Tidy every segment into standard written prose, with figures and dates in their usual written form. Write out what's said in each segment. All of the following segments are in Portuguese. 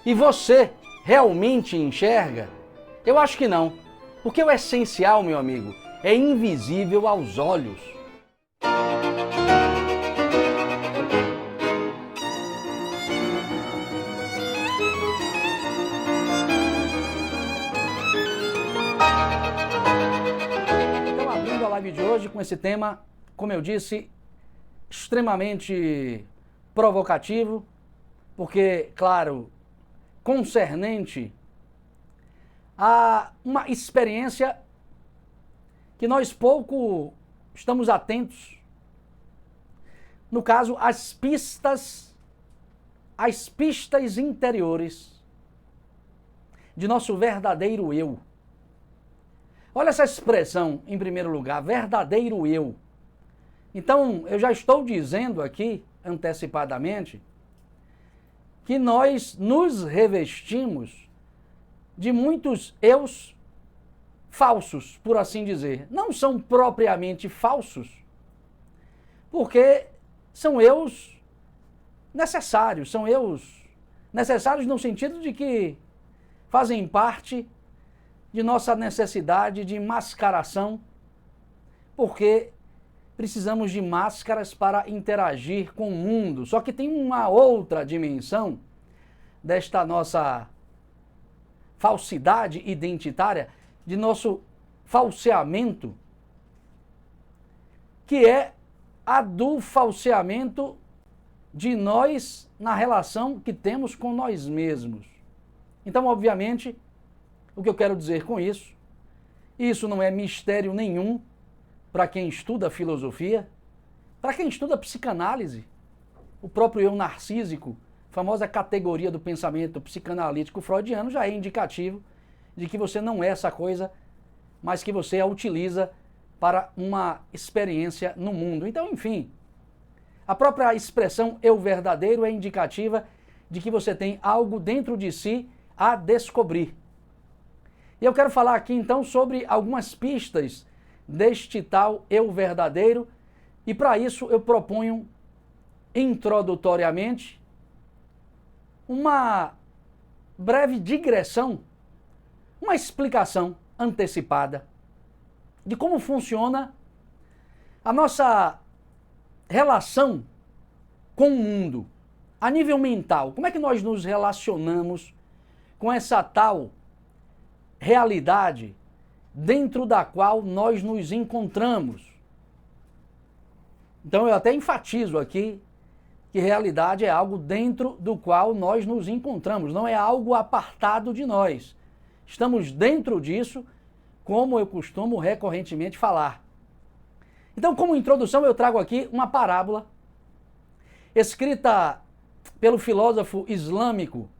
E você realmente enxerga? Eu acho que não, porque o essencial, meu amigo, é invisível aos olhos. Então, abrindo a live de hoje com esse tema, como eu disse, extremamente provocativo, porque, claro, concernente a uma experiência que nós pouco estamos atentos. No caso, as pistas interiores de nosso verdadeiro eu. Olha essa expressão, em primeiro lugar, verdadeiro eu. Então, eu já estou dizendo aqui, antecipadamente, que nós nos revestimos de muitos eus falsos, por assim dizer. Não são propriamente falsos, porque são eus necessários, no sentido de que fazem parte de nossa necessidade de mascaração, porque precisamos de máscaras para interagir com o mundo. Só que tem uma outra dimensão desta nossa falsidade identitária, de nosso falseamento, que é a do falseamento de nós na relação que temos com nós mesmos. Então, obviamente, o que eu quero dizer com isso não é mistério nenhum para quem estuda filosofia, para quem estuda psicanálise, o próprio eu narcísico, famosa categoria do pensamento psicanalítico freudiano, já é indicativo de que você não é essa coisa, mas que você a utiliza para uma experiência no mundo. Então, enfim, a própria expressão eu verdadeiro é indicativa de que você tem algo dentro de si a descobrir. E eu quero falar aqui então sobre algumas pistas deste tal eu verdadeiro, e para isso eu proponho introdutoriamente uma breve digressão, uma explicação antecipada de como funciona a nossa relação com o mundo a nível mental. Como é que nós nos relacionamos com essa tal realidade dentro da qual nós nos encontramos? Então eu até enfatizo aqui que realidade é algo dentro do qual nós nos encontramos, não é algo apartado de nós. Estamos dentro disso, como eu costumo recorrentemente falar. Então, como introdução, eu trago aqui uma parábola escrita pelo filósofo islâmico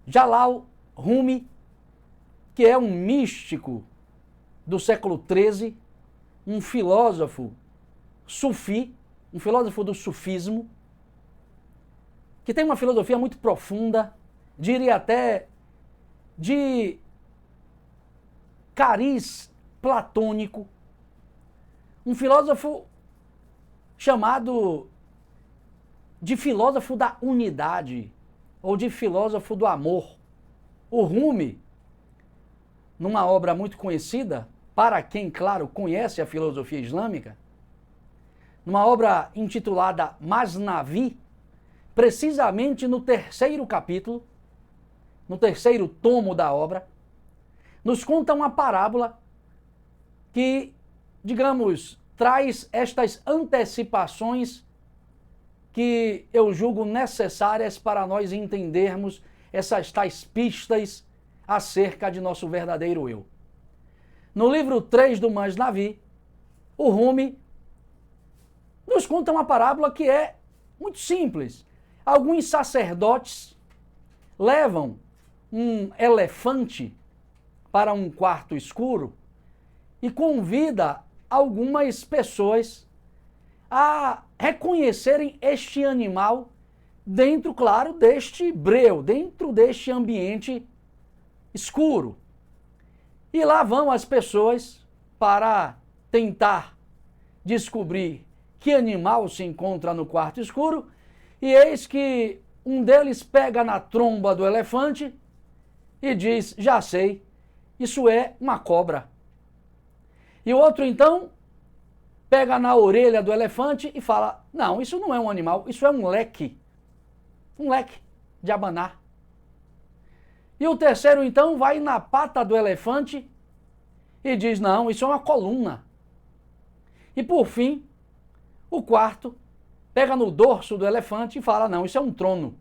Jalal Rumi, que é um místico do século XIII, um filósofo sufi, um filósofo do sufismo, que tem uma filosofia muito profunda, diria até de cariz platônico, um filósofo chamado de filósofo da unidade, ou de filósofo do amor. O Rumi, numa obra muito conhecida, para quem, claro, conhece a filosofia islâmica, numa obra intitulada Masnavi, precisamente no terceiro capítulo, no terceiro tomo da obra, nos conta uma parábola que, digamos, traz estas antecipações que eu julgo necessárias para nós entendermos essas tais pistas acerca de nosso verdadeiro eu. No livro 3 do Masnavi, o Rumi nos conta uma parábola que é muito simples. Alguns sacerdotes levam um elefante para um quarto escuro e convida algumas pessoas a reconhecerem este animal dentro, claro, deste breu, dentro deste ambiente escuro. E lá vão as pessoas para tentar descobrir que animal se encontra no quarto escuro, e eis que um deles pega na tromba do elefante e diz, já sei, isso é uma cobra. E o outro então pega na orelha do elefante e fala, não, isso não é um animal, isso é um leque de abanar. E o terceiro então vai na pata do elefante e diz, não, isso é uma coluna. E por fim, o quarto pega no dorso do elefante e fala, não, isso é um trono.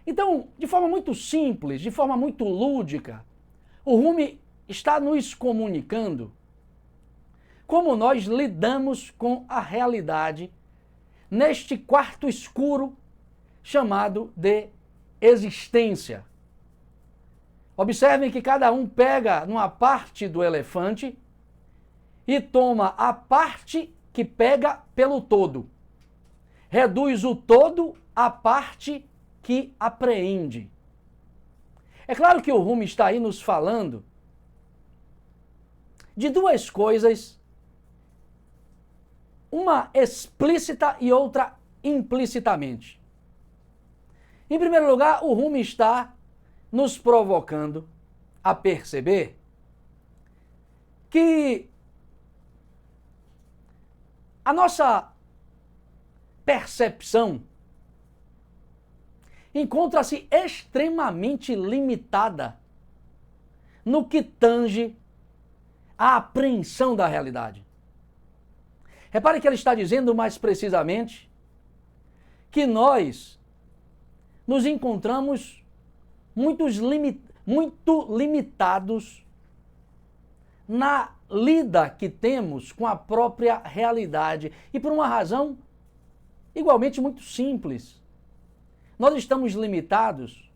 Então, de forma muito simples, de forma muito lúdica, o Rumi está nos comunicando como nós lidamos com a realidade neste quarto escuro chamado de existência. Observem que cada um pega numa parte do elefante e toma a parte que pega pelo todo. Reduz o todo à parte que apreende. É claro que o Rumi está aí nos falando de duas coisas, uma explícita e outra implicitamente. Em primeiro lugar, o Rumi está nos provocando a perceber que a nossa percepção encontra-se extremamente limitada no que tange à apreensão da realidade. Repare que ele está dizendo mais precisamente que nós nos encontramos muito limitados na lida que temos com a própria realidade. E por uma razão igualmente muito simples. Nós estamos limitados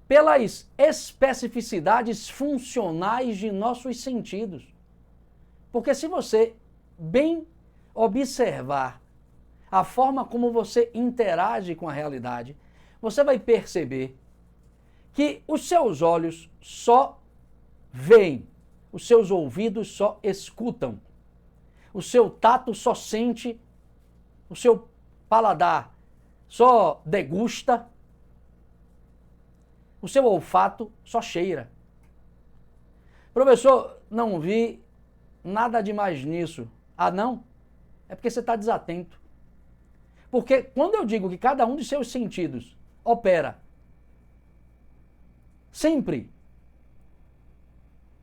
pelas especificidades funcionais de nossos sentidos. Porque se você bem observar a forma como você interage com a realidade, você vai perceber que os seus olhos só veem, os seus ouvidos só escutam, o seu tato só sente, o seu paladar só degusta, o seu olfato só cheira. Professor, não vi nada demais nisso. Ah, não? É porque você está desatento. Porque quando eu digo que cada um de seus sentidos opera sempre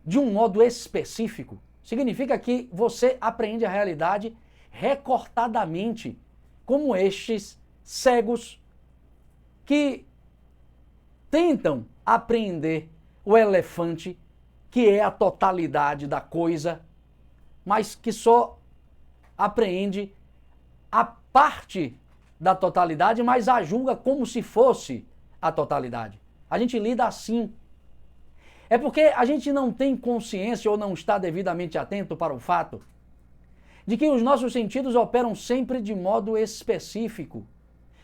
de um modo específico, significa que você apreende a realidade recortadamente, como estes cegos que tentam apreender o elefante, que é a totalidade da coisa, mas que só apreende a parte da totalidade, mas a julga como se fosse a totalidade. A gente lida assim. É porque a gente não tem consciência ou não está devidamente atento para o fato de que os nossos sentidos operam sempre de modo específico.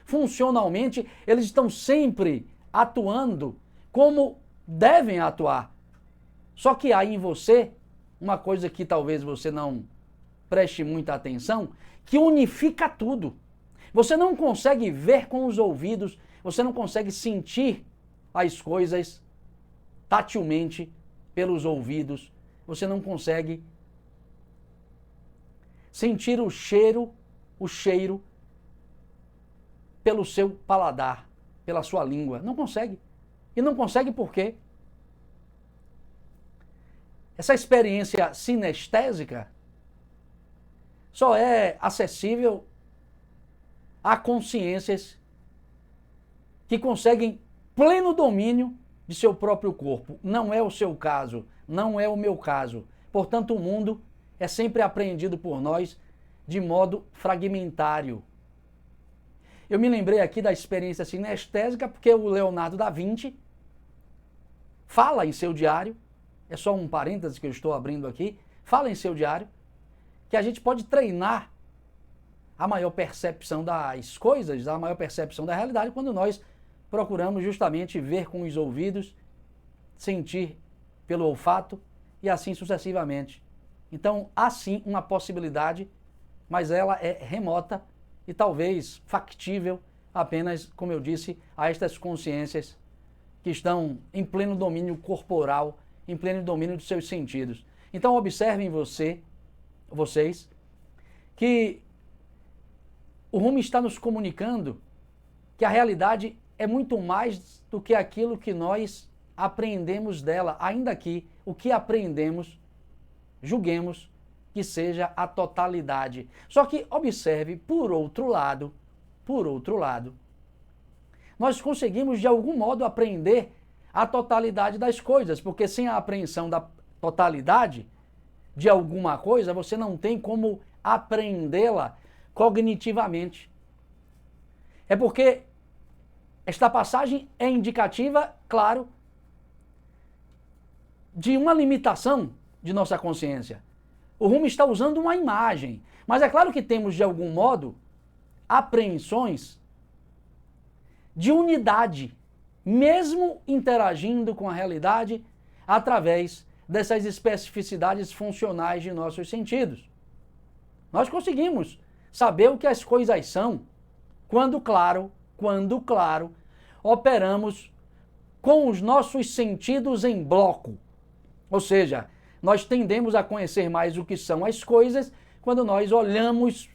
Funcionalmente, eles estão sempre atuando como devem atuar. Só que há em você uma coisa que talvez você não preste muita atenção, que unifica tudo. Você não consegue ver com os ouvidos, você não consegue sentir as coisas tatilmente pelos ouvidos, você não consegue sentir o cheiro pelo seu paladar, pela sua língua. Não consegue. E não consegue por quê? Essa experiência sinestésica só é acessível a consciências que conseguem pleno domínio de seu próprio corpo. Não é o seu caso, não é o meu caso. Portanto, o mundo é sempre apreendido por nós de modo fragmentário. Eu me lembrei aqui da experiência sinestésica porque o Leonardo da Vinci fala em seu diário, é só um parêntese que eu estou abrindo aqui, fala em seu diário que a gente pode treinar a maior percepção das coisas, a maior percepção da realidade, quando nós procuramos justamente ver com os ouvidos, sentir pelo olfato e assim sucessivamente. Então, há sim uma possibilidade, mas ela é remota e talvez factível apenas, como eu disse, a estas consciências que estão em pleno domínio corporal, em pleno domínio dos seus sentidos. Então observem vocês, que o Rumi está nos comunicando que a realidade é muito mais do que aquilo que nós apreendemos dela, ainda que o que aprendemos, julguemos que seja a totalidade. Só que observe, por outro lado, nós conseguimos de algum modo apreender a totalidade das coisas, porque sem a apreensão da totalidade de alguma coisa, você não tem como apreendê-la cognitivamente. É porque esta passagem é indicativa, claro, de uma limitação de nossa consciência. O Rumi está usando uma imagem, mas é claro que temos de algum modo apreensões de unidade, mesmo interagindo com a realidade através dessas especificidades funcionais de nossos sentidos. Nós conseguimos saber o que as coisas são quando claro, operamos com os nossos sentidos em bloco. Ou seja, nós tendemos a conhecer mais o que são as coisas quando nós olhamos,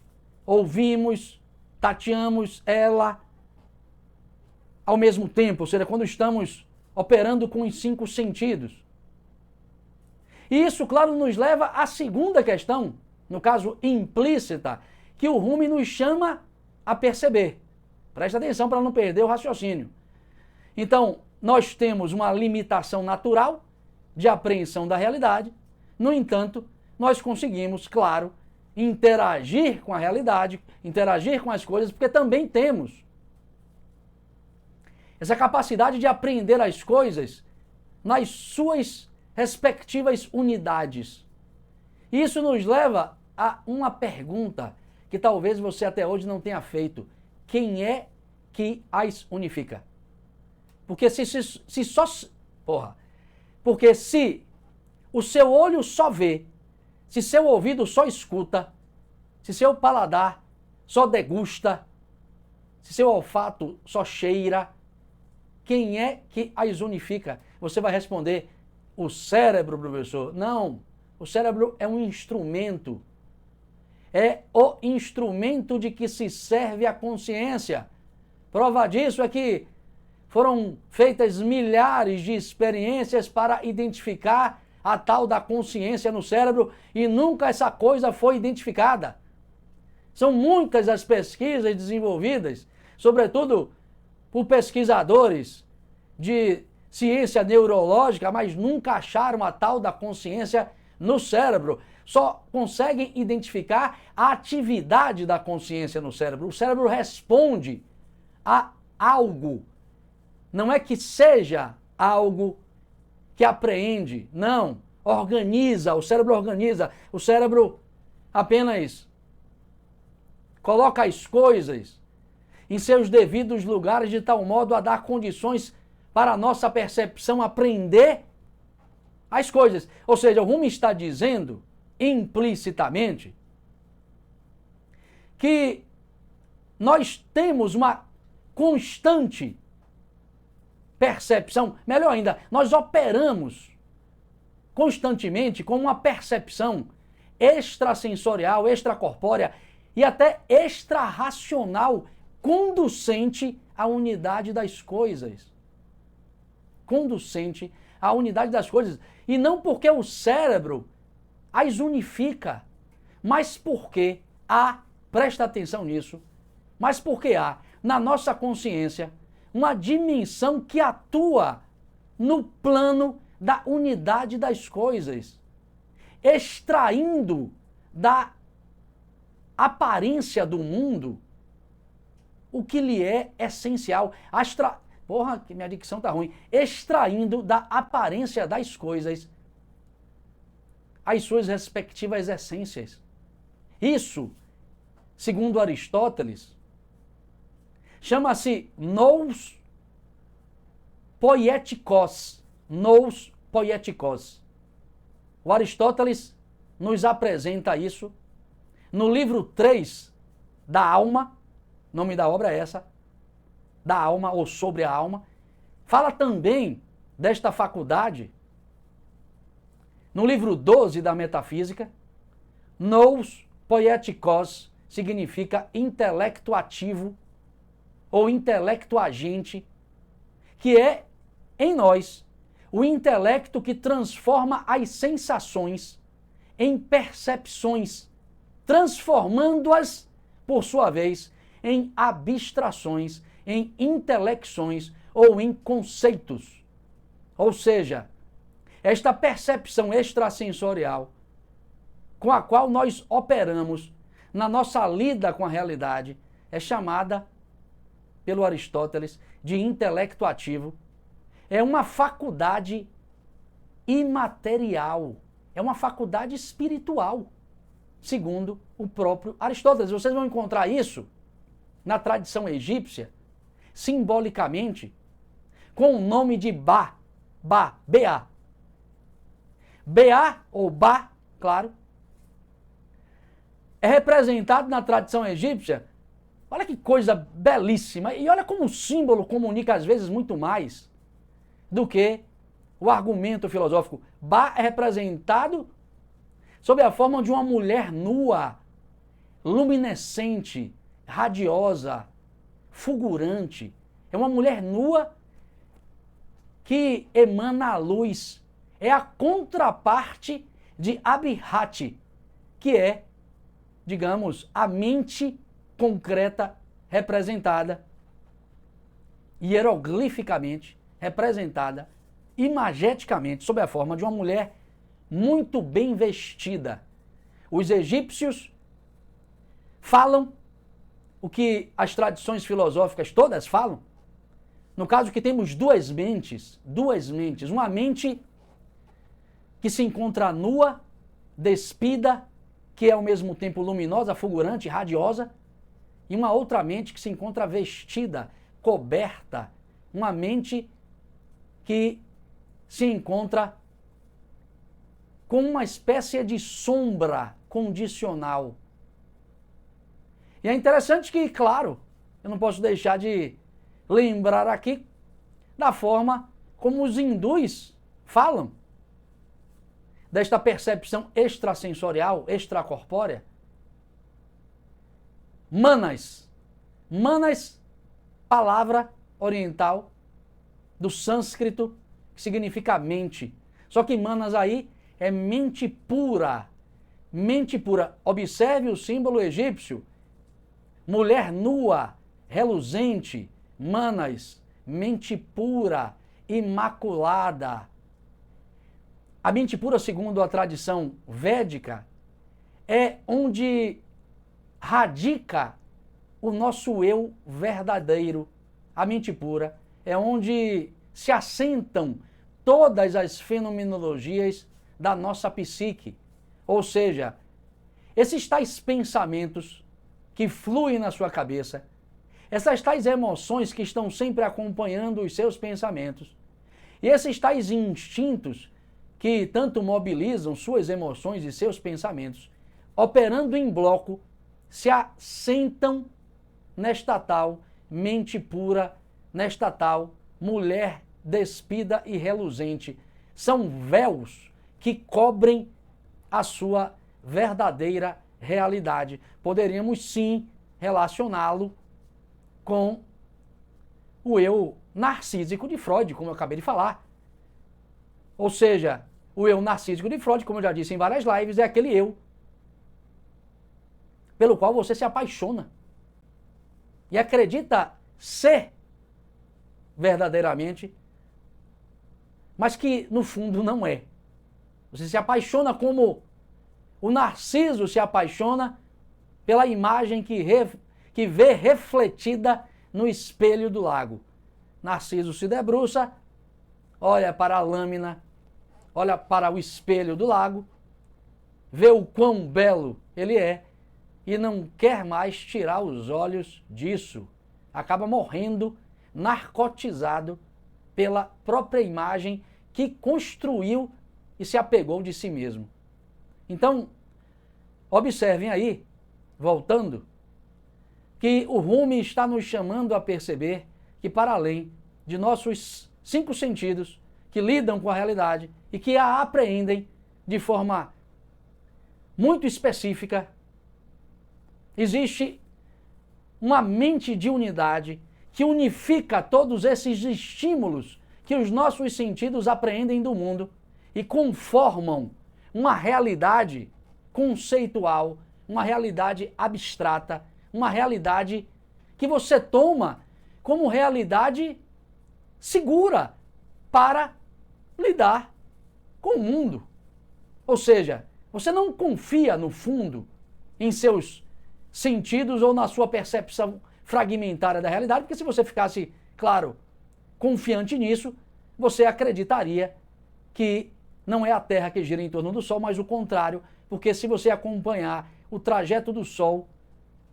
ouvimos, tateamos ela ao mesmo tempo, ou seja, quando estamos operando com os 5 sentidos. E isso, claro, nos leva à segunda questão, no caso implícita, que o Rumi nos chama a perceber. Presta atenção para não perder o raciocínio. Então, nós temos uma limitação natural de apreensão da realidade, no entanto, nós conseguimos, claro, interagir com a realidade, interagir com as coisas, porque também temos essa capacidade de apreender as coisas nas suas respectivas unidades. Isso nos leva a uma pergunta que talvez você até hoje não tenha feito. Quem é que as unifica? Porque se o seu olho só vê, se seu ouvido só escuta, se seu paladar só degusta, se seu olfato só cheira, quem é que as unifica? Você vai responder, o cérebro, professor. Não, o cérebro é um instrumento. É o instrumento de que se serve a consciência. Prova disso é que foram feitas milhares de experiências para identificar a tal da consciência no cérebro e nunca essa coisa foi identificada. São muitas as pesquisas desenvolvidas, sobretudo por pesquisadores de ciência neurológica, mas nunca acharam a tal da consciência no cérebro. Só conseguem identificar a atividade da consciência no cérebro. O cérebro responde a algo. Não é que seja algo que apreende, não. Organiza, o cérebro organiza. O cérebro apenas coloca as coisas em seus devidos lugares de tal modo a dar condições para a nossa percepção aprender as coisas. Ou seja, o Rumi está dizendo implicitamente que nós temos uma constante percepção, melhor ainda, nós operamos constantemente com uma percepção extrasensorial, extracorpórea e até extrarracional conducente à unidade das coisas. Conducente à unidade das coisas. E não porque o cérebro as unifica, mas porque há, presta atenção nisso, mas porque há na nossa consciência uma dimensão que atua no plano da unidade das coisas, extraindo da aparência do mundo o que lhe é essencial. Porra, que minha dicção tá ruim. Extraindo da aparência das coisas as suas respectivas essências. Isso, segundo Aristóteles, chama-se nous poietikos. Nous poietikos. O Aristóteles nos apresenta isso no livro 3 da Alma, nome da obra é essa, da alma ou sobre a alma. Fala também desta faculdade no livro 12 da Metafísica. Nous poietikos significa intelecto ativo ou intelecto agente, que é em nós o intelecto que transforma as sensações em percepções, transformando-as, por sua vez, em abstrações, em intelecções ou em conceitos. Ou seja, esta percepção extrasensorial com a qual nós operamos na nossa lida com a realidade é chamada, pelo Aristóteles, de intelecto ativo. É uma faculdade imaterial, é uma faculdade espiritual, segundo o próprio Aristóteles. Vocês vão encontrar isso na tradição egípcia, simbolicamente, com o nome de Ba, B-A. B-A ou Ba, claro, é representado na tradição egípcia. Olha que coisa belíssima. E olha como o símbolo comunica às vezes muito mais do que o argumento filosófico. Ba é representado sob a forma de uma mulher nua, luminescente, radiosa, fulgurante. É uma mulher nua que emana a luz. É a contraparte de Abhirati, que é, digamos, a mente concreta representada, hieroglificamente representada, imageticamente, sob a forma de uma mulher muito bem vestida. Os egípcios falam o que as tradições filosóficas todas falam. No caso que temos duas mentes, uma mente que se encontra nua, despida, que é ao mesmo tempo luminosa, fulgurante, radiosa, e uma outra mente que se encontra vestida, coberta, uma mente que se encontra com uma espécie de sombra condicional. E é interessante que, claro, eu não posso deixar de lembrar aqui da forma como os hindus falam desta percepção extrasensorial, extracorpórea. Manas. Manas, palavra oriental do sânscrito, que significa mente. Só que manas aí é mente pura. Mente pura. Observe o símbolo egípcio. Mulher nua, reluzente, manas, mente pura, imaculada. A mente pura, segundo a tradição védica, é onde radica o nosso eu verdadeiro. A mente pura é onde se assentam todas as fenomenologias da nossa psique. Ou seja, esses tais pensamentos que fluem na sua cabeça, essas tais emoções que estão sempre acompanhando os seus pensamentos, e esses tais instintos que tanto mobilizam suas emoções e seus pensamentos, operando em bloco, se assentam nesta tal mente pura, nesta tal mulher despida e reluzente. São véus que cobrem a sua verdadeira realidade. Poderíamos sim relacioná-lo com o eu narcísico de Freud, como eu acabei de falar. Ou seja, o eu narcísico de Freud, como eu já disse em várias lives, é aquele eu pelo qual você se apaixona e acredita ser verdadeiramente, mas que no fundo não é. Você se apaixona como o Narciso se apaixona pela imagem que vê refletida no espelho do lago. Narciso se debruça, olha para a lâmina, olha para o espelho do lago, vê o quão belo ele é e não quer mais tirar os olhos disso. Acaba morrendo, narcotizado pela própria imagem que construiu e se apegou de si mesmo. Então, observem aí, voltando, que o Rumi está nos chamando a perceber que para além de nossos 5 sentidos que lidam com a realidade e que a apreendem de forma muito específica, existe uma mente de unidade que unifica todos esses estímulos que os nossos sentidos apreendem do mundo e conformam uma realidade conceitual, uma realidade abstrata, uma realidade que você toma como realidade segura para lidar com o mundo. Ou seja, você não confia no fundo em seus sentidos ou na sua percepção fragmentária da realidade, porque se você ficasse, claro, confiante nisso, você acreditaria que não é a Terra que gira em torno do Sol, mas o contrário, porque se você acompanhar o trajeto do Sol,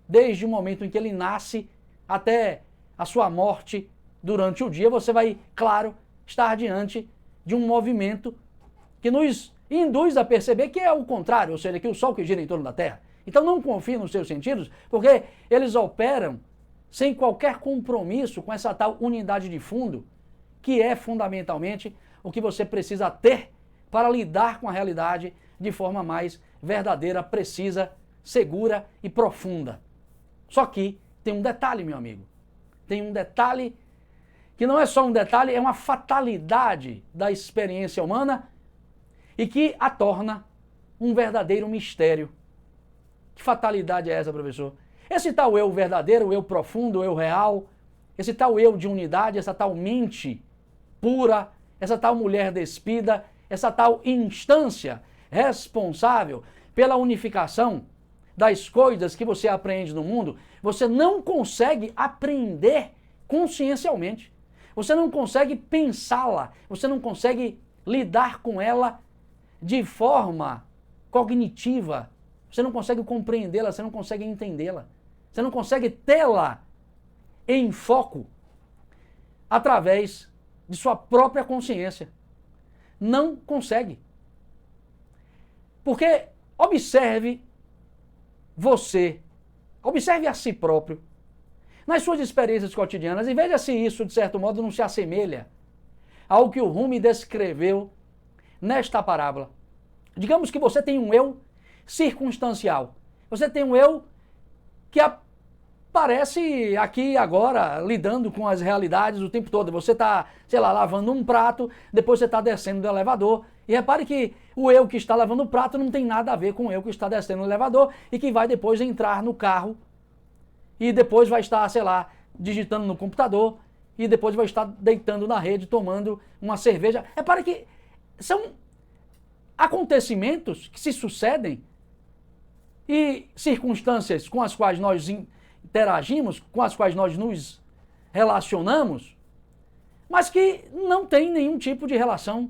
desde o momento em que ele nasce até a sua morte durante o dia, você vai, claro, estar diante de um movimento que nos induz a perceber que é o contrário, ou seja, que o Sol que gira em torno da Terra. Então não confie nos seus sentidos, porque eles operam sem qualquer compromisso com essa tal unidade de fundo, que é fundamentalmente o que você precisa ter para lidar com a realidade de forma mais verdadeira, precisa, segura e profunda. Só que tem um detalhe, meu amigo. Tem um detalhe que não é só um detalhe, é uma fatalidade da experiência humana e que a torna um verdadeiro mistério. Que fatalidade é essa, professor? Esse tal eu verdadeiro, o eu profundo, o eu real, esse tal eu de unidade, essa tal mente pura, essa tal mulher despida, essa tal instância responsável pela unificação das coisas que você aprende no mundo, você não consegue apreender consciencialmente. Você não consegue pensá-la, você não consegue lidar com ela de forma cognitiva. Você não consegue compreendê-la, você não consegue entendê-la. Você não consegue tê-la em foco através de sua própria consciência. Não consegue. Porque observe você, observe a si próprio, nas suas experiências cotidianas, e veja se isso, de certo modo, não se assemelha ao que o Rumi descreveu nesta parábola. Digamos que você tem um eu circunstancial. Você tem um eu que aparece aqui agora, lidando com as realidades o tempo todo. Você está, sei lá, lavando um prato, depois você está descendo do elevador, e repare que o eu que está lavando o prato não tem nada a ver com o eu que está descendo no elevador e que vai depois entrar no carro e depois vai estar, sei lá, digitando no computador e depois vai estar deitando na rede, tomando uma cerveja. Repare que são acontecimentos que se sucedem e circunstâncias com as quais nós interagimos, com as quais nós nos relacionamos, mas que não tem nenhum tipo de relação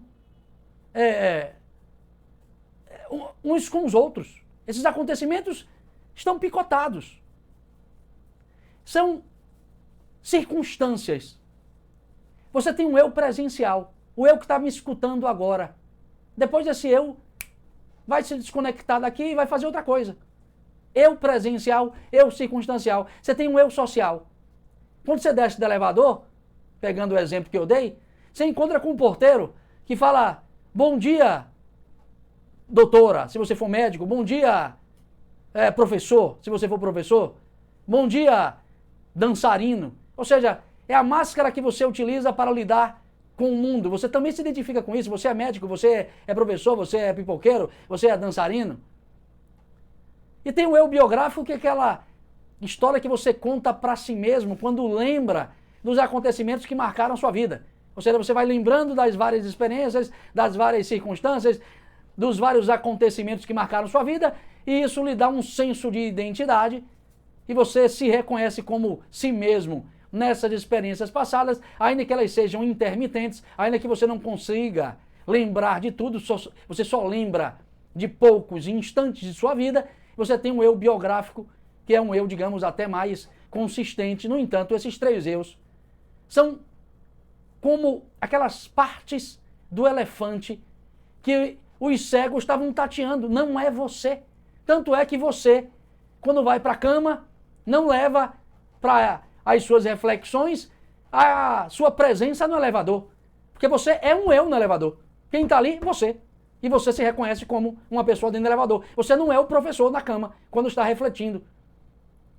uns com os outros. Esses acontecimentos estão picotados. São circunstâncias. Você tem um eu presencial, o eu que está me escutando agora. Depois desse eu, vai se desconectar daqui e vai fazer outra coisa. Eu presencial, eu circunstancial. Você tem um eu social. Quando você desce do elevador, pegando o exemplo que eu dei, você encontra com um porteiro que fala: bom dia, doutora, se você for médico. Bom dia, professor, se você for professor. Bom dia, dançarino. Ou seja, é a máscara que você utiliza para lidar com o mundo. Você também se identifica com isso. Você é médico, você é professor, você é pipoqueiro, você é dançarino. E tem o eu biográfico, que é aquela história que você conta para si mesmo quando lembra dos acontecimentos que marcaram sua vida. Ou seja, você vai lembrando das várias experiências, das várias circunstâncias, dos vários acontecimentos que marcaram sua vida, e isso lhe dá um senso de identidade, e você se reconhece como si mesmo nessas experiências passadas, ainda que elas sejam intermitentes, ainda que você não consiga lembrar de tudo, você só lembra de poucos instantes de sua vida. Você tem um eu biográfico, que é um eu, digamos, até mais consistente. No entanto, esses 3 eus são como aquelas partes do elefante que os cegos estavam tateando. Não é você. Tanto é que você, quando vai para a cama, não leva para as suas reflexões a sua presença no elevador. Porque você é um eu no elevador. Quem está ali? Você. E você se reconhece como uma pessoa dentro do elevador. Você não é o professor na cama quando está refletindo.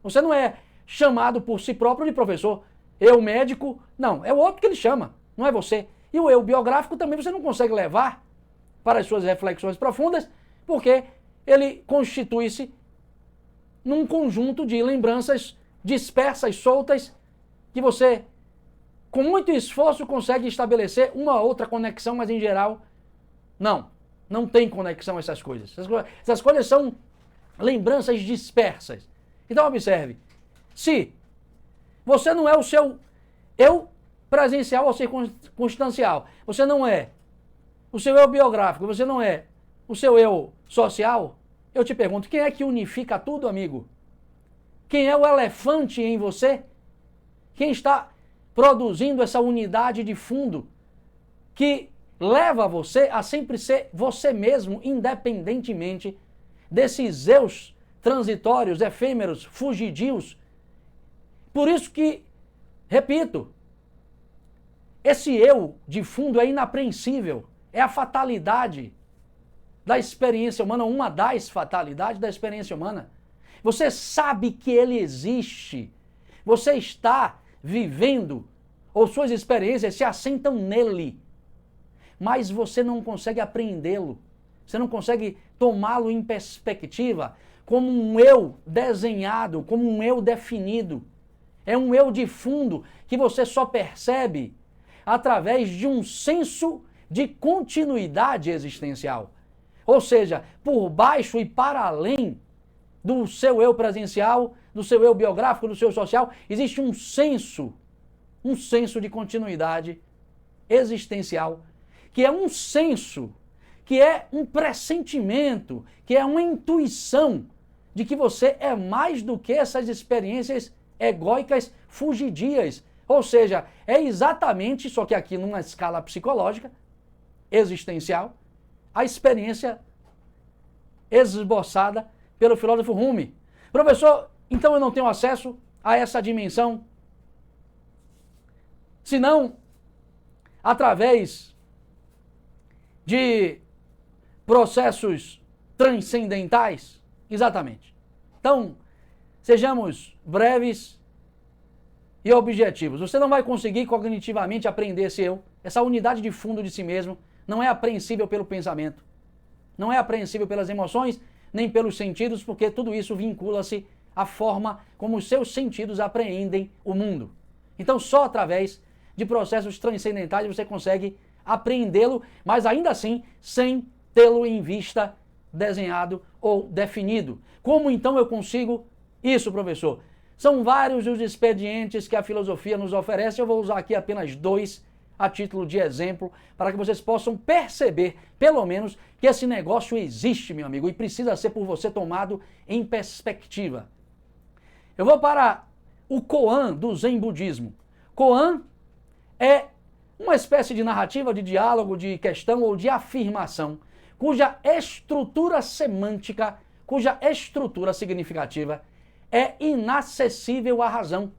Você não é chamado por si próprio de professor. Eu médico, não, é o outro que ele chama, não é você. E o eu biográfico também você não consegue levar para as suas reflexões profundas, porque ele constitui-se num conjunto de lembranças dispersas, soltas, que você, com muito esforço, consegue estabelecer uma outra conexão, mas em geral, não tem conexão essas coisas. Essas coisas são lembranças dispersas. Então observe, se você não é o seu eu presencial ou circunstancial, você não é o seu eu biográfico, você não é o seu eu social, eu te pergunto, quem é que unifica tudo, amigo? Quem é o elefante em você? Quem está produzindo essa unidade de fundo que leva você a sempre ser você mesmo, independentemente desses eus transitórios, efêmeros, fugidios? Por isso que, repito, esse eu de fundo é inapreensível, é a fatalidade da experiência humana, uma das fatalidades da experiência humana. Você sabe que ele existe, você está vivendo, ou suas experiências se assentam nele, mas você não consegue apreendê-lo, você não consegue tomá-lo em perspectiva como um eu desenhado, como um eu definido. É um eu de fundo que você só percebe através de um senso de continuidade existencial. Ou seja, por baixo e para além do seu eu presencial, do seu eu biográfico, do seu social, existe um senso de continuidade existencial, que é um senso, que é um pressentimento, que é uma intuição de que você é mais do que essas experiências egóicas fugidias. Ou seja, é exatamente, só que aqui numa escala psicológica, existencial, a experiência esboçada pelo filósofo Rumi. Professor, então eu não tenho acesso a essa dimensão, senão através de processos transcendentais? Exatamente. Então, sejamos breves e objetivos. Você não vai conseguir cognitivamente aprender esse eu, essa unidade de fundo de si mesmo, não é apreensível pelo pensamento, não é apreensível pelas emoções, nem pelos sentidos, porque tudo isso vincula-se à forma como os seus sentidos apreendem o mundo. Então, só através de processos transcendentais você consegue apreendê-lo, mas ainda assim sem tê-lo em vista, desenhado ou definido. Como então eu consigo isso, professor? São vários os expedientes que a filosofia nos oferece, eu vou usar aqui apenas 2 a título de exemplo, para que vocês possam perceber, pelo menos, que esse negócio existe, meu amigo, e precisa ser por você tomado em perspectiva. Eu vou para o Koan do Zen Budismo. Koan é uma espécie de narrativa, de diálogo, de questão ou de afirmação, cuja estrutura semântica, cuja estrutura significativa é inacessível à razão.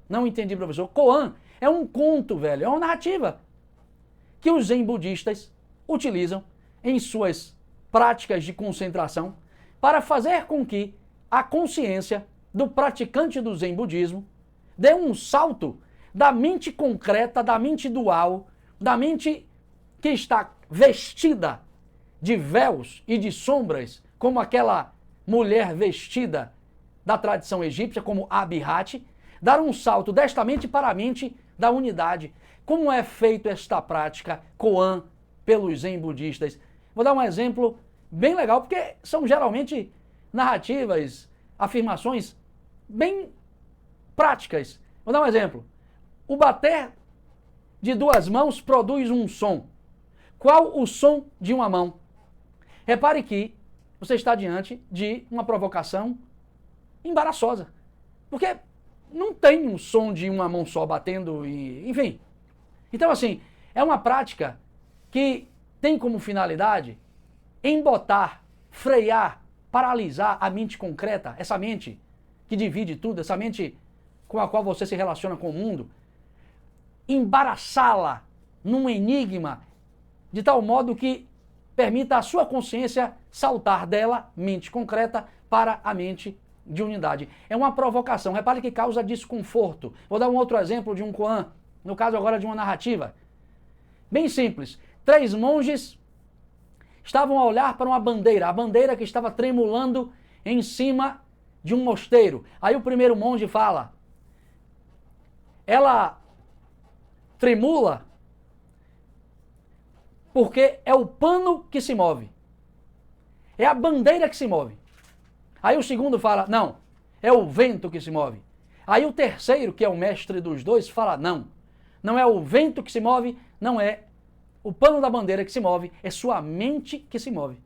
Não entendi, professor. Koan é um conto, velho, é uma narrativa que os zen budistas utilizam em suas práticas de concentração para fazer com que a consciência do praticante do zen budismo dê um salto da mente concreta, da mente dual, da mente que está vestida de véus e de sombras, como aquela mulher vestida da tradição egípcia, como Abhirati, dar um salto desta mente para a mente da unidade. Como é feito esta prática Koan pelos zen budistas? Vou dar um exemplo bem legal, porque são geralmente narrativas, afirmações bem práticas. Vou dar um exemplo. O bater de 2 mãos produz um som. Qual o som de uma mão? Repare que você está diante de uma provocação embaraçosa. Porque não tem um som de uma mão só batendo, enfim. Então, assim, é uma prática que tem como finalidade embotar, frear, paralisar a mente concreta, essa mente que divide tudo, essa mente com a qual você se relaciona com o mundo, embaraçá-la num enigma, de tal modo que permita a sua consciência saltar dela, mente concreta, para a mente de unidade. É uma provocação, repare que causa desconforto. Vou dar um outro exemplo de um koan, no caso agora de uma narrativa. Bem simples, 3 monges estavam a olhar para uma bandeira, a bandeira que estava tremulando em cima de um mosteiro. Aí o primeiro monge fala, ela tremula porque é o pano que se move. É a bandeira que se move. Aí o segundo fala, não, é o vento que se move. Aí o terceiro, que é o mestre dos dois, fala, não, não é o vento que se move, não é o pano da bandeira que se move, é sua mente que se move.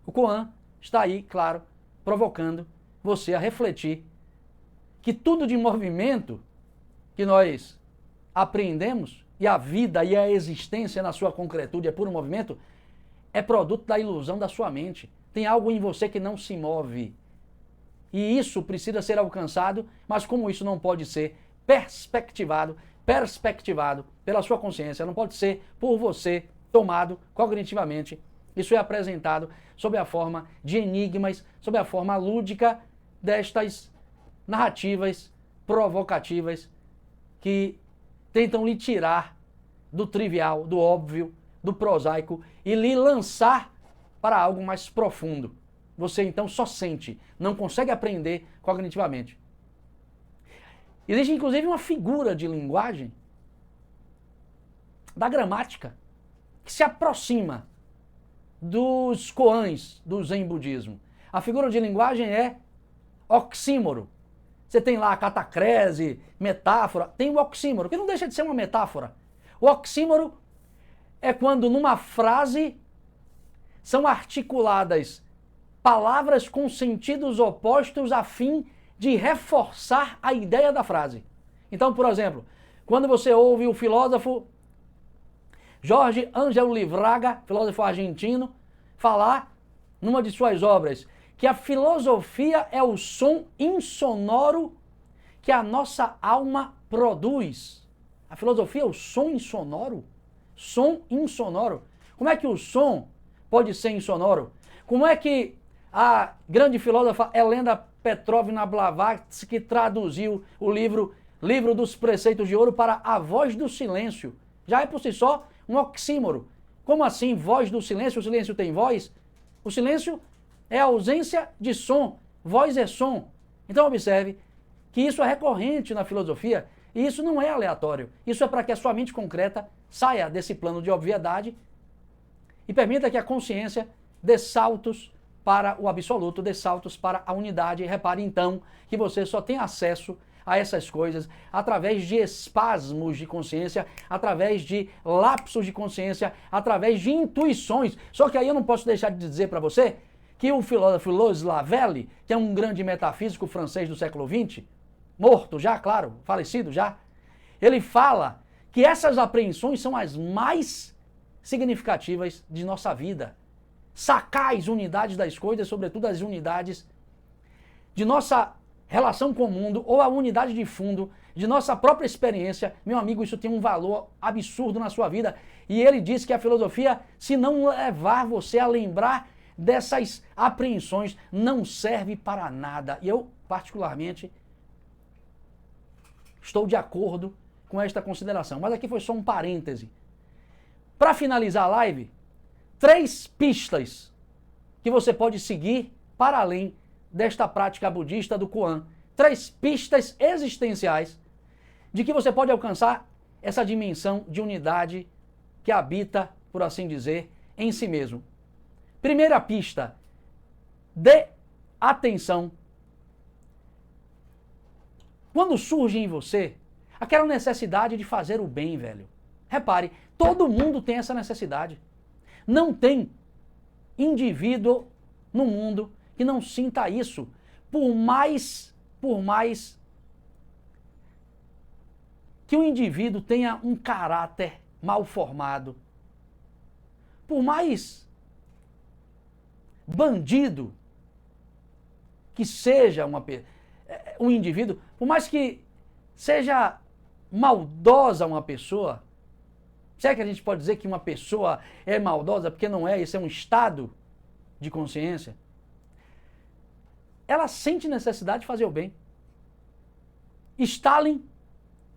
O koan está aí, claro, provocando você a refletir que tudo de movimento que nós apreendemos, e a vida e a existência na sua concretude é puro movimento, é produto da ilusão da sua mente. Tem algo em você que não se move. E isso precisa ser alcançado, mas como isso não pode ser perspectivado pela sua consciência, não pode ser por você tomado cognitivamente. Isso é apresentado sob a forma de enigmas, sob a forma lúdica destas narrativas provocativas que tentam lhe tirar do trivial, do óbvio, do prosaico e lhe lançar para algo mais profundo. Você então só sente, não consegue aprender cognitivamente. Existe inclusive uma figura de linguagem da gramática que se aproxima dos koans do Zen budismo. A figura de linguagem é oxímoro. Você tem lá a catacrese, metáfora, tem o oxímoro, que não deixa de ser uma metáfora. O oxímoro é quando numa frase são articuladas palavras com sentidos opostos a fim de reforçar a ideia da frase. Então, por exemplo, quando você ouve o filósofo Jorge Ângelo Livraga, filósofo argentino, falar numa de suas obras que a filosofia é o som insonoro que a nossa alma produz. A filosofia é o som insonoro? Som insonoro. Como é que o som pode ser insonoro? Como é que a grande filósofa Helena Petrovna Blavatsky traduziu o livro dos Preceitos de Ouro para a voz do silêncio? Já é por si só um oxímoro. Como assim voz do silêncio? O silêncio tem voz? O silêncio é a ausência de som. Voz é som. Então observe que isso é recorrente na filosofia e isso não é aleatório. Isso é para que a sua mente concreta saia desse plano de obviedade e permita que a consciência dê saltos para o absoluto, dê saltos para a unidade. Repare então que você só tem acesso a essas coisas através de espasmos de consciência, através de lapsos de consciência, através de intuições. Só que aí eu não posso deixar de dizer para você que o filósofo Louis Lavelle, que é um grande metafísico francês do século XX, morto já, claro, falecido já, ele fala que essas apreensões são as mais significativas de nossa vida. Sacar as unidades das coisas, sobretudo as unidades de nossa relação com o mundo, ou a unidade de fundo de nossa própria experiência, meu amigo, isso tem um valor absurdo na sua vida. E ele diz que a filosofia, se não levar você a lembrar dessas apreensões, não serve para nada. E eu, particularmente, estou de acordo com esta consideração. Mas aqui foi só um parêntese. Para finalizar a live, 3 pistas que você pode seguir para além desta prática budista do koan. 3 pistas existenciais de que você pode alcançar essa dimensão de unidade que habita, por assim dizer, em si mesmo. Primeira pista, dê atenção. Quando surge em você aquela necessidade de fazer o bem, velho. Repare, todo mundo tem essa necessidade. Não tem indivíduo no mundo que não sinta isso, por mais que o indivíduo tenha um caráter mal formado, por mais bandido que seja um indivíduo, por mais que seja maldosa uma pessoa, se é que a gente pode dizer que uma pessoa é maldosa, porque não é, isso é um estado de consciência, ela sente necessidade de fazer o bem. Stalin,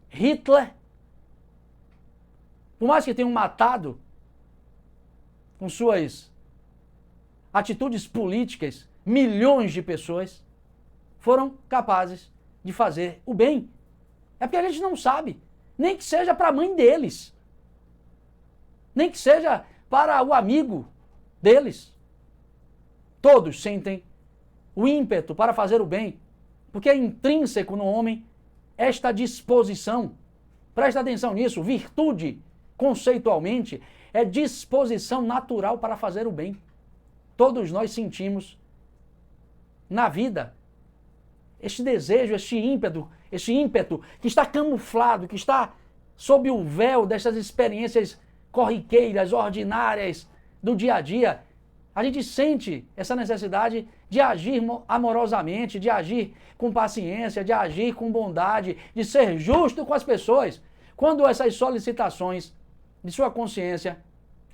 Hitler, por mais que tenham matado com suas atitudes políticas milhões de pessoas, foram capazes de fazer o bem. É porque a gente não sabe, nem que seja para a mãe deles, nem que seja para o amigo deles. Todos sentem o ímpeto para fazer o bem, porque é intrínseco no homem esta disposição. Presta atenção nisso, virtude, conceitualmente, é disposição natural para fazer o bem. Todos nós sentimos na vida este desejo, este ímpeto que está camuflado, que está sob o véu dessas experiências corriqueiras, ordinárias do dia a dia. A gente sente essa necessidade de agir amorosamente, de agir com paciência, de agir com bondade, de ser justo com as pessoas. Quando essas solicitações de sua consciência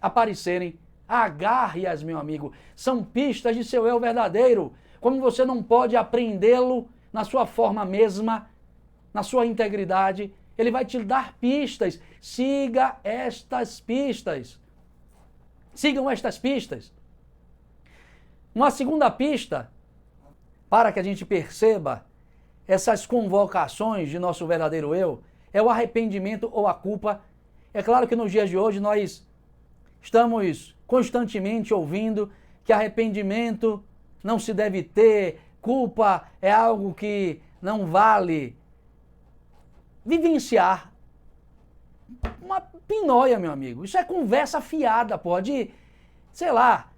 aparecerem, agarre-as, meu amigo. São pistas de seu eu verdadeiro. Como você não pode apreendê-lo na sua forma mesma, na sua integridade, ele vai te dar pistas. Siga estas pistas. Sigam estas pistas. Uma segunda pista, para que a gente perceba essas convocações de nosso verdadeiro eu, é o arrependimento ou a culpa. É claro que nos dias de hoje nós estamos constantemente ouvindo que arrependimento não se deve ter, culpa é algo que não vale. Vivenciar uma pinóia, meu amigo. Isso é conversa fiada, pode, sei lá,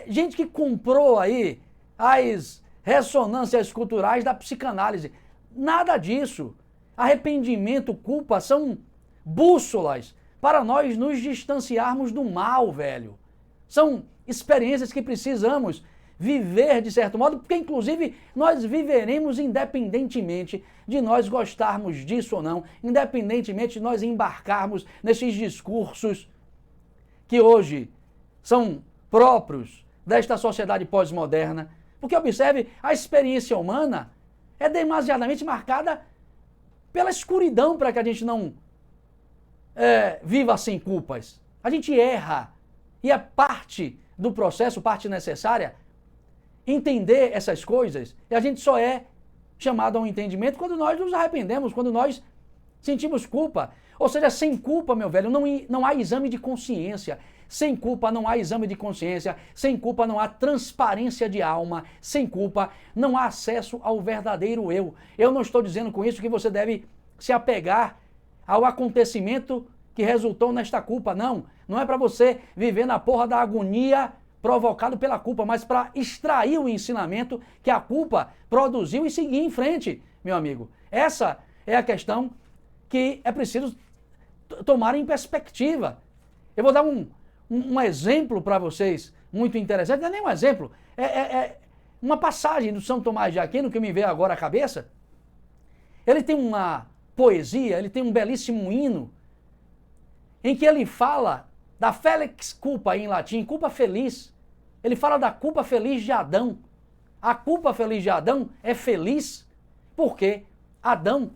gente que comprou aí as ressonâncias culturais da psicanálise. Nada disso. Arrependimento, culpa são bússolas para nós nos distanciarmos do mal, velho. São experiências que precisamos viver de certo modo, porque inclusive nós viveremos independentemente de nós gostarmos disso ou não, independentemente de nós embarcarmos nesses discursos que hoje são próprios desta sociedade pós-moderna. Porque observe, a experiência humana é demasiadamente marcada pela escuridão para que a gente não viva sem culpas. A gente erra e é parte do processo, parte necessária, entender essas coisas, e a gente só é chamado a um entendimento quando nós nos arrependemos, quando nós sentimos culpa. Ou seja, sem culpa, meu velho, não há exame de consciência. Sem culpa não há exame de consciência, sem culpa não há transparência de alma, sem culpa não há acesso ao verdadeiro eu. Eu não estou dizendo com isso que você deve se apegar ao acontecimento que resultou nesta culpa, não. Não é para você viver na porra da agonia provocado pela culpa, mas para extrair o ensinamento que a culpa produziu e seguir em frente, meu amigo. Essa é a questão que é preciso tomar em perspectiva. Eu vou dar um exemplo para vocês muito interessante, não é nem um exemplo, é uma passagem do São Tomás de Aquino que me veio agora à cabeça. Ele tem uma poesia, ele tem um belíssimo hino, em que ele fala da felix culpa em latim, culpa feliz. Ele fala da culpa feliz de Adão. A culpa feliz de Adão é feliz porque Adão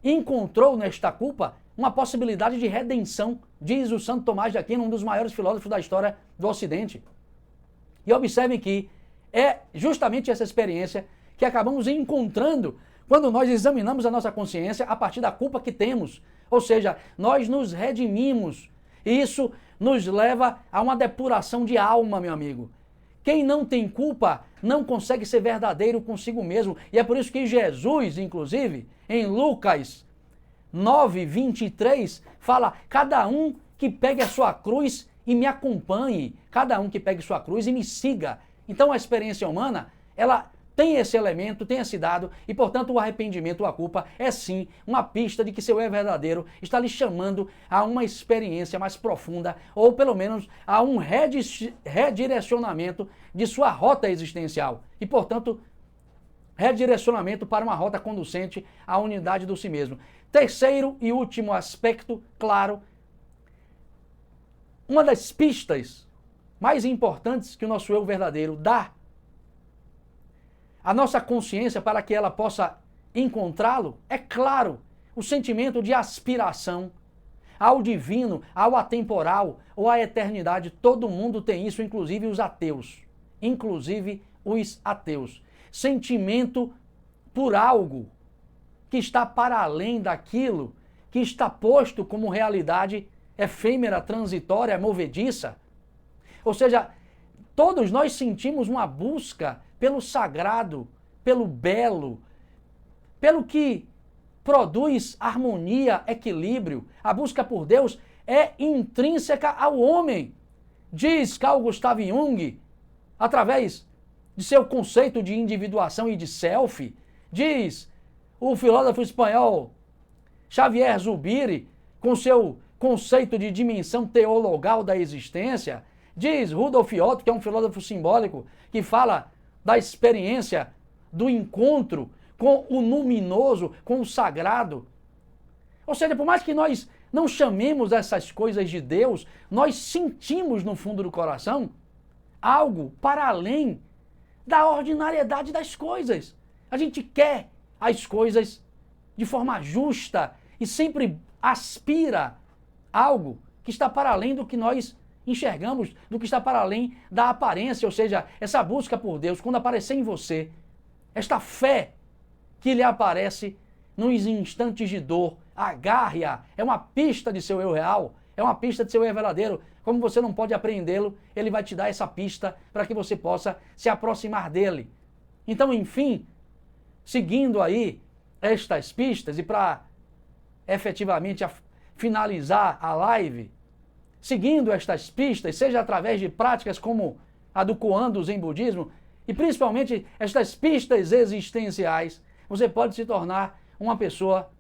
encontrou nesta culpa uma possibilidade de redenção, diz o Santo Tomás de Aquino, um dos maiores filósofos da história do Ocidente. E observem que é justamente essa experiência que acabamos encontrando quando nós examinamos a nossa consciência a partir da culpa que temos. Ou seja, nós nos redimimos. E isso nos leva a uma depuração de alma, meu amigo. Quem não tem culpa não consegue ser verdadeiro consigo mesmo. E é por isso que Jesus, inclusive, em Lucas 9:23, fala: cada um que pegue a sua cruz e me acompanhe, cada um que pegue sua cruz e me siga. Então a experiência humana, ela tem esse elemento, tem esse dado, e portanto o arrependimento, a culpa, é sim uma pista de que seu eu verdadeiro está lhe chamando a uma experiência mais profunda, ou pelo menos a um redirecionamento de sua rota existencial. E portanto, redirecionamento para uma rota conducente à unidade do si mesmo. terceiro e último aspecto, claro, uma das pistas mais importantes que o nosso eu verdadeiro dá à nossa consciência para que ela possa encontrá-lo, é claro, o sentimento de aspiração ao divino, ao atemporal ou à eternidade. Todo mundo tem isso, inclusive os ateus. Inclusive os ateus. Sentimento por algo que está para além daquilo que está posto como realidade efêmera, transitória, movediça. Ou seja, todos nós sentimos uma busca pelo sagrado, pelo belo, pelo que produz harmonia, equilíbrio. A busca por Deus é intrínseca ao homem. Diz Carl Gustav Jung, através de seu conceito de individuação e de self, diz o filósofo espanhol Xavier Zubiri, com seu conceito de dimensão teologal da existência, diz Rudolf Otto, que é um filósofo simbólico, que fala da experiência do encontro com o luminoso, com o sagrado. Ou seja, por mais que nós não chamemos essas coisas de Deus, nós sentimos no fundo do coração algo para além da ordinariedade das coisas. A gente quer as coisas de forma justa e sempre aspira algo que está para além do que nós enxergamos, do que está para além da aparência. Ou seja, essa busca por Deus, quando aparecer em você, esta fé que lhe aparece nos instantes de dor, agarre-a, é uma pista de seu eu real, é uma pista de seu eu verdadeiro. Como você não pode apreendê-lo, ele vai te dar essa pista para que você possa se aproximar dele. Então, enfim, seguindo aí estas pistas e para efetivamente finalizar a live, seguindo estas pistas, seja através de práticas como a do Koan do Zen Budismo, e principalmente estas pistas existenciais, você pode se tornar uma pessoa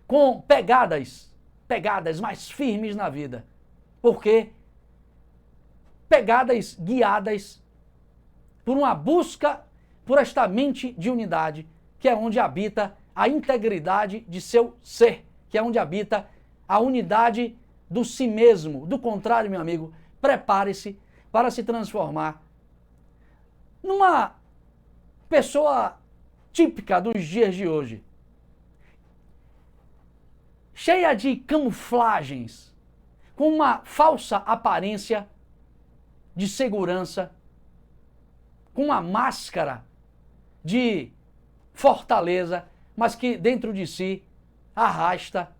com pegadas mais firmes na vida. Porque pegadas guiadas por uma busca por esta mente de unidade, que é onde habita a integridade de seu ser, que é onde habita a unidade do si mesmo. Do contrário, meu amigo, prepare-se para se transformar numa pessoa típica dos dias de hoje, cheia de camuflagens, com uma falsa aparência de segurança, com uma máscara de fortaleza, mas que dentro de si arrasta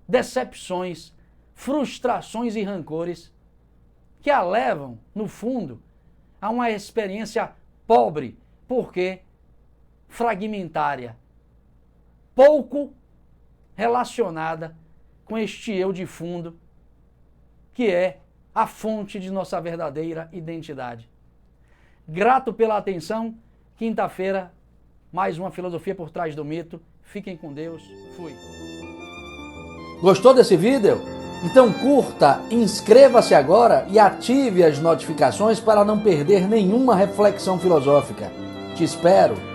decepções, frustrações e rancores que a levam, no fundo, a uma experiência pobre, porque fragmentária, pouco relacionada com este eu de fundo, que é a fonte de nossa verdadeira identidade. Grato pela atenção. Quinta-feira, mais uma filosofia por trás do mito. Fiquem com Deus. Fui. Gostou desse vídeo? Então curta, inscreva-se agora e ative as notificações para não perder nenhuma reflexão filosófica. Te espero.